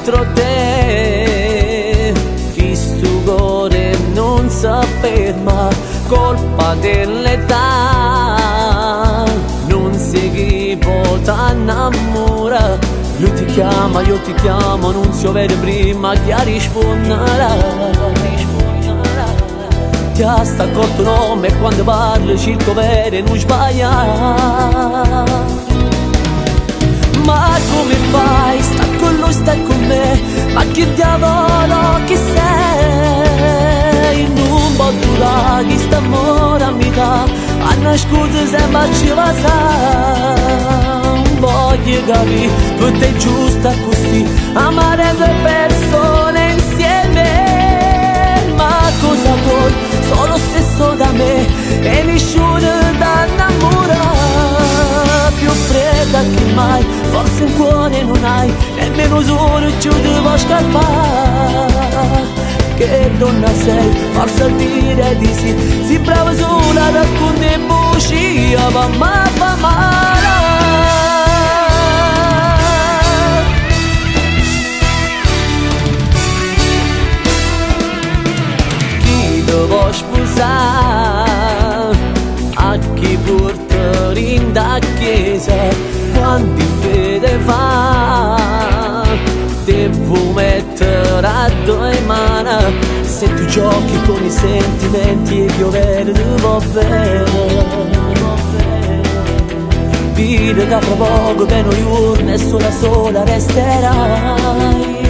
dentro te, chi sto cuore non si ferma, colpa dell'età, non si chi vota innamora, lui ti chiama, io ti chiamo, non si vede prima chi risponderà. Ti ha staccato il nome e quando parli circo vero non sbaglia. Ma come fai? Sta con lui, sta con me, ma che diavolo chi sei? Non può durare chi sta amore mi dà, a nascondere sempre ci va sa. Voglio capire, per te è giusta così, amare due persone insieme. Ma cosa vuoi? Solo stesso da me e nessuno da innamorare. Più fredda che mai, forse un cuore non hai, nemmeno solo ci devo scappare. Che donna sei, forse a dire di sì, si brava sola a raccontare bugia, ma fa male. Chi devo sposare, a chi portare in da chiesa, quanti fede fa, devo mettere a due mani, se tu giochi con i sentimenti e io vedo va bene. Vide da fra poco che non giorno e sola resterai.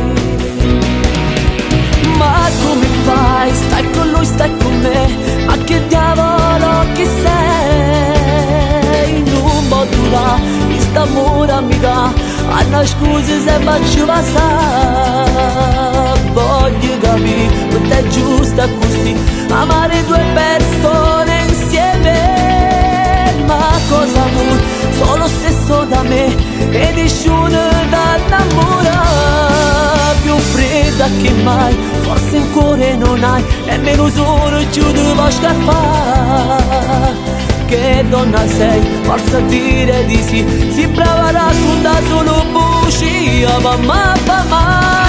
Ma come fai? Stai con lui, stai con me, ma che diavolo chi sei? Non può durare, questo amore mi dà, a nascondere sempre ci va sa. Voglio capire, per te è giusta così, amare due persone insieme. Ma cosa vuoi? Solo stesso da me e nessuno da innamorare. Più fredda che mai, forse un cuore non hai, nemmeno solo ci devo scappare. Che donna sei, forse a dire di sì, si brava a raccontare solo bugia, ma fa male.